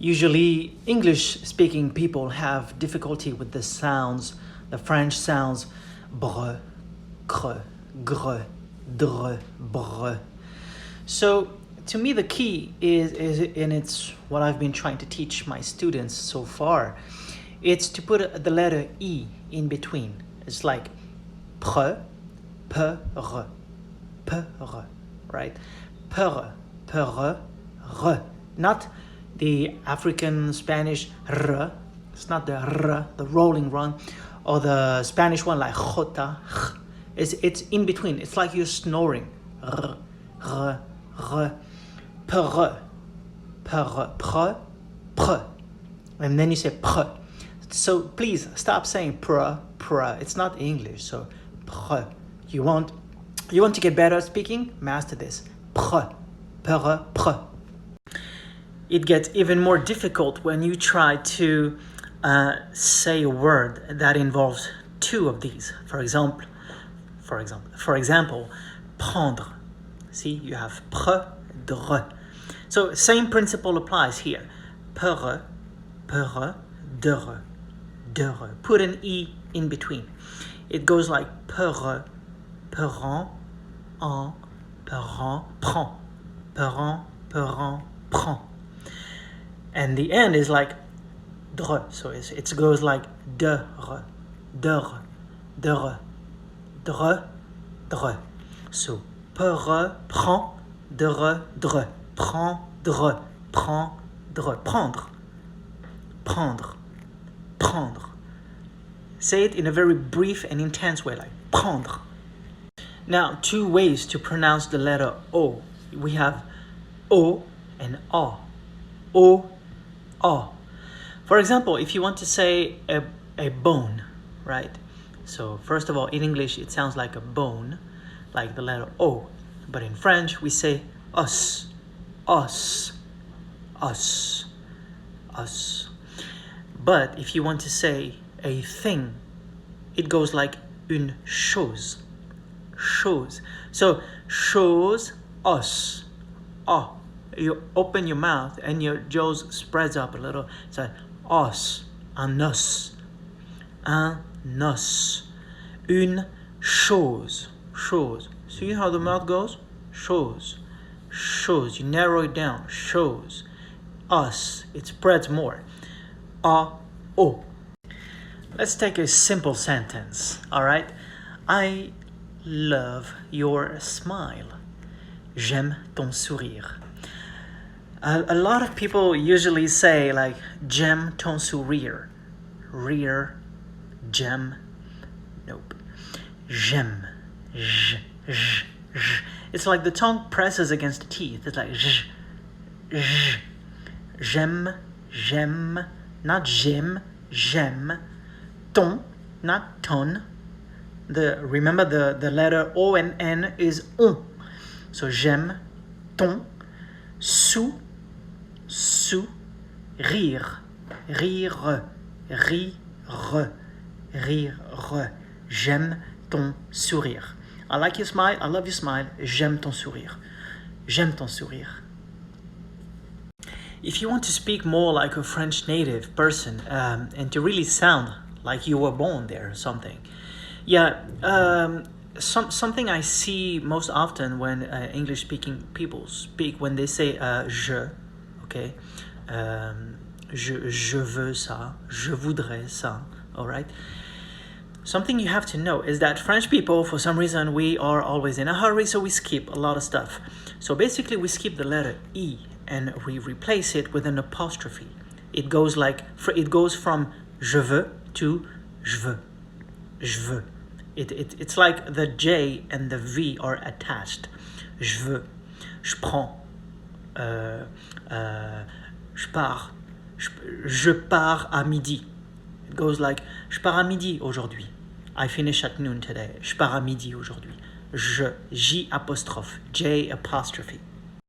Usually, English-speaking people have difficulty with the sounds, the French sounds, bre, cre, gre, dre, bre. So, to me, the key is, and it's what I've been trying to teach my students so far, it's to put the letter E in between. It's like pre, pe, re, right? Per, re. Not the African Spanish r. It's not the r, the rolling one, or the Spanish one like jota. It's in between. It's like you're snoring. R, per, pre, and then you say pre. So please stop saying pre. It's not English. So pre. You want to get better at speaking? Master this. Pre. It gets even more difficult when you try to say a word that involves two of these. For example, prendre. See, you have prendre. So same principle applies here. Pere, dere. Put an E in between. It goes like pere, parent, en, parent, prend. Parent, prend. And the end is like dre. So it goes like dre. So pere, prend, dre. Prendre. Say it in a very brief and intense way, like prendre. Now, two ways to pronounce the letter O. We have O and A. O, A. For example, if you want to say a bone, right? So first of all, in English, it sounds like a bone, like the letter O. But in French, we say os. But if you want to say a thing, it goes like une chose. So chose, os. Oh, you open your mouth and your jaws spreads up a little. It's like os, un os, une chose. See how the mouth goes? Chose. You narrow it down. Chose. Us. It spreads more. O. Let's take a simple sentence. All right. I love your smile. J'aime ton sourire. A lot of people usually say like j'aime ton sourire. Rire. J'aime. Nope. J'aime. It's like the tongue presses against the teeth. It's like j'aime, not j'aime, ton, not ton. Remember the letter O and N is on. So j'aime, ton, rire. J'aime ton sourire. I like your smile, I love your smile, j'aime ton sourire. If you want to speak more like a French native person and to really sound like you were born there or something, something I see most often when English-speaking people speak, when they say je, okay, je veux ça, je voudrais ça, all right? Something you have to know is that French people, for some reason, we are always in a hurry, so we skip a lot of stuff. So basically, we skip the letter E and we replace it with an apostrophe. It goes from je veux to je veux. It's like the J and the V are attached. Je veux, je prends, je pars à midi. It goes like je pars à midi aujourd'hui. I finish at noon today. Je pars à midi aujourd'hui. J apostrophe, J apostrophe.